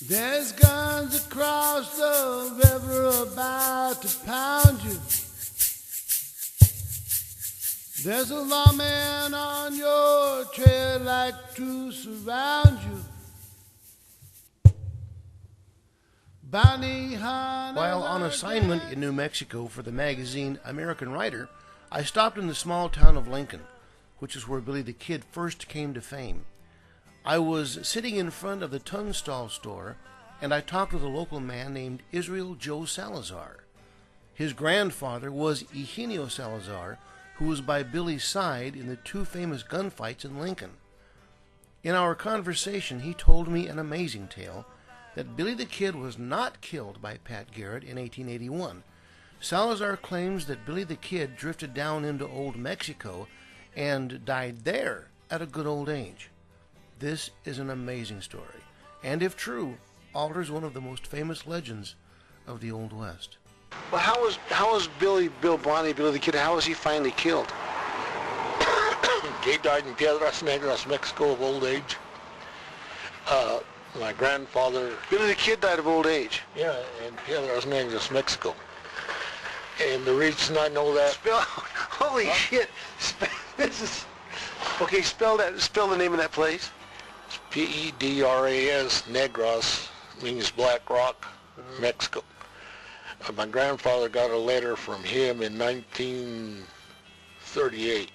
There's guns across the river about to pound you. There's a lawman on your trail like to surround you. Bounty hunters. While on assignment in New Mexico for the magazine American Writer, I stopped in the small town of Lincoln, which is where Billy the Kid first came to fame. I was sitting in front of the Tunstall store, and I talked with a local man named Israel Joe Salazar. His grandfather was Eugenio Salazar, who was by Billy's side in the two famous gunfights in Lincoln. In our conversation, he told me an amazing tale that Billy the Kid was not killed by Pat Garrett in 1881. Salazar claims that Billy the Kid drifted down into Old Mexico and died there at a good old age. This is an amazing story, and if true, alters one of the most famous legends of the Old West. Well, how was Bill Bonnie, Billy the Kid, how was he finally killed? He died in Piedras Negras, Mexico, of old age. My grandfather... Billy the Kid died of old age? Yeah, in Piedras Negras, Mexico. And the reason I know that... Holy shit! This is... Okay, spell the name of that place. It's P-E-D-R-A-S, Negros, means Black Rock, Mexico. My grandfather got a letter from him in 1938,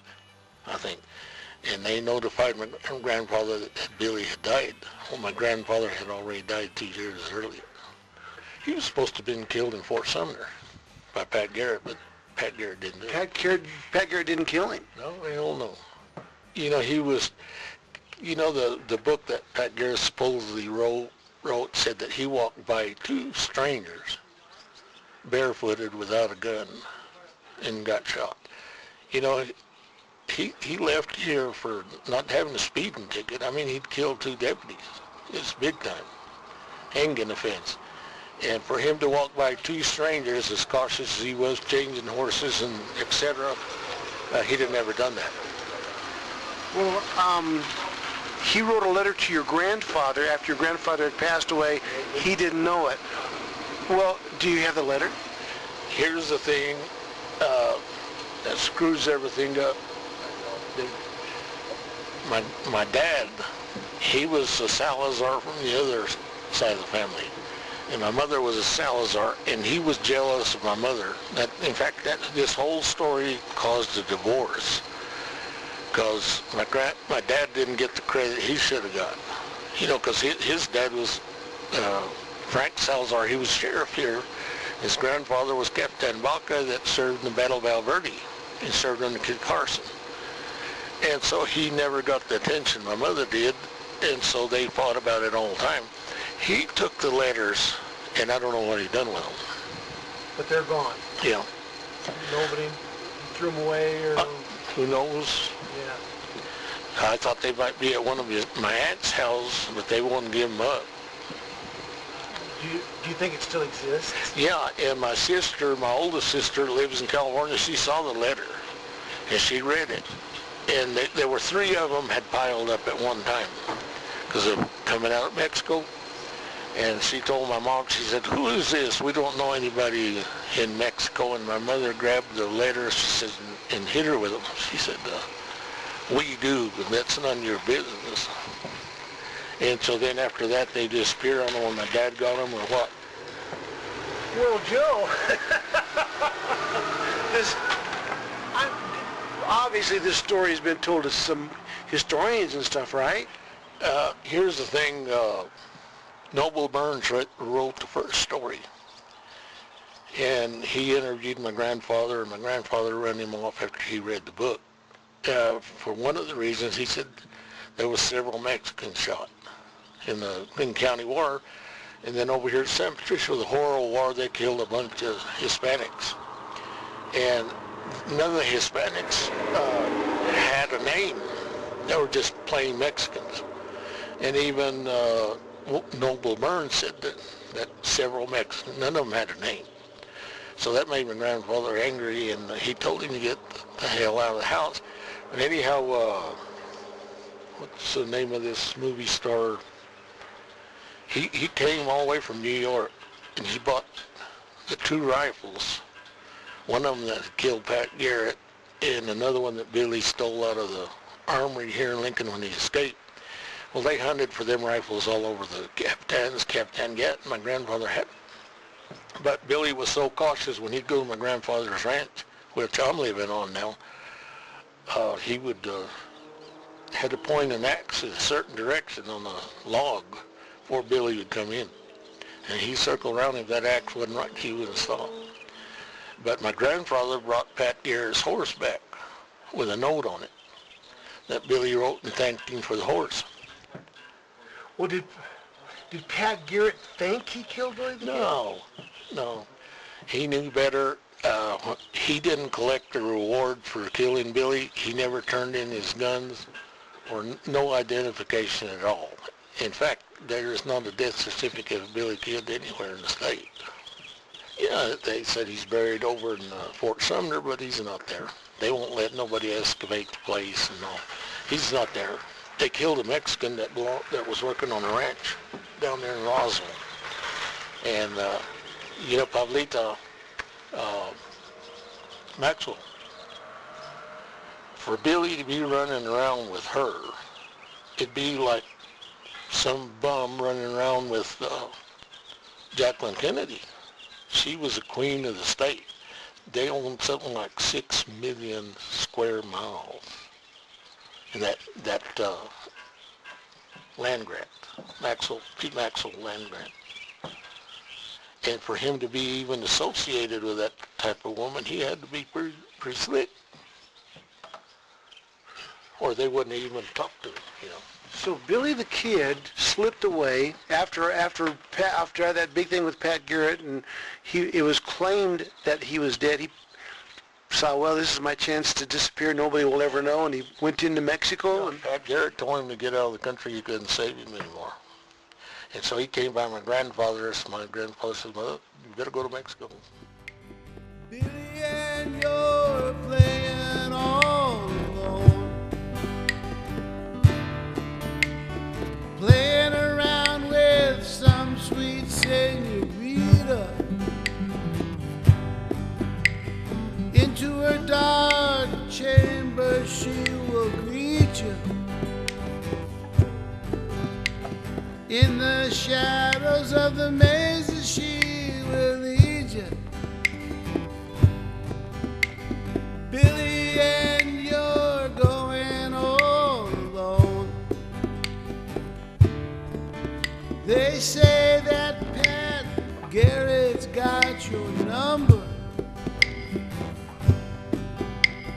I think, and they notified my grandfather that Billy had died. Well, my grandfather had already died 2 years earlier. He was supposed to have been killed in Fort Sumner by Pat Garrett, but Pat Garrett didn't do it. Pat Garrett didn't kill him? No, hell no. You know, he was, you know, the book that Pat Garrett supposedly wrote said that he walked by two strangers barefooted without a gun and got shot. You know, he left here for not having a speeding ticket. I mean, he'd killed 2 deputies. It's big time. Hanging offense. And for him to walk by 2 strangers as cautious as he was changing horses and etc., he'd have never done that. Well, he wrote a letter to your grandfather after your grandfather had passed away. He didn't know it. Well, do you have the letter? Here's the thing that screws everything up. My dad, he was a Salazar from the other side of the family. And my mother was a Salazar, and he was jealous of my mother. In fact, this whole story caused a divorce because my dad didn't get the credit he should have got. You know, because his dad was Frank Salazar. He was sheriff here. His grandfather was Captain Baca that served in the Battle of Valverde and served under Kit Carson. And so he never got the attention my mother did, and so they fought about it all the time. He took the letters, and I don't know what he done with them. But they're gone. Yeah. Nobody threw them away or... Who knows? Yeah. I thought they might be at one of my aunt's house, but they wouldn't give them up. Do you think it still exists? Yeah, and my sister, my oldest sister, lives in California. She saw the letter, and she read it. And there were 3 of them had piled up at one time because of coming out of Mexico. And she told my mom, she said, "Who is this? We don't know anybody in Mexico." And my mother grabbed the letter, she said, and hit her with them. She said, "We do, but that's none of your business." And so then after that, they disappeared. I don't know when my dad got them or what. Well, Joe, obviously this story has been told to some historians and stuff, right? Here's the thing. Noble Burns wrote the first story. And he interviewed my grandfather, and my grandfather ran him off after he read the book. For one of the reasons, he said there was several Mexicans shot in the Clinton County War. And then over here at San Patricio, the Horrible War, they killed a bunch of Hispanics. And none of the Hispanics had a name. They were just plain Mexicans. And even Noble Burns said that several Mexicans, none of them had a name. So that made my grandfather angry, and he told him to get the hell out of the house. But anyhow, what's the name of this movie star? He came all the way from New York, and he bought the 2 rifles. One of them that killed Pat Garrett, and another one that Billy stole out of the armory here in Lincoln when he escaped. Well, they hunted for them rifles all over the Captains, Captain Gatt, my grandfather had. But Billy was so cautious when he'd go to my grandfather's ranch, which I'm living on now, he would had to point an axe in a certain direction on the log before Billy would come in. And he circled around. If that axe wasn't right, he would have saw. But my grandfather brought Pat Garrett's horse back with a note on it that Billy wrote and thanked him for the horse. Well, did Pat Garrett think he killed Billy the Kid? No. He knew better. He didn't collect the reward for killing Billy. He never turned in his guns or no identification at all. In fact, there is not a death certificate of Billy Kid anywhere in the state. Yeah, they said he's buried over in Fort Sumner, but he's not there. They won't let nobody excavate the place and all. He's not there. They killed a Mexican that was working on a ranch down there in Roswell. And, Pablita Maxwell, for Billy to be running around with her, it'd be like some bum running around with Jacqueline Kennedy. She was the queen of the state. They owned something like 6 million square miles in that land grant, Pete Maxwell land grant. And for him to be even associated with that type of woman, he had to be pretty slick, or they wouldn't even talk to him, So Billy the Kid slipped away after that big thing with Pat Garrett, and it was claimed that he was dead. He saw, well, this is my chance to disappear. Nobody will ever know, and he went into Mexico. And Pat Garrett told him to get out of the country. He couldn't save him anymore. And so he came by my grandfather. My grandfather said, "Mother, you better go to Mexico." Billy, and you're playing all alone, playing around with some sweet senorita. Into her dark chamber she will greet you. In the shadows of the mazes she will lead you. Billy, and you're going all alone. They say that Pat Garrett's got your number,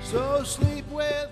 so sleep with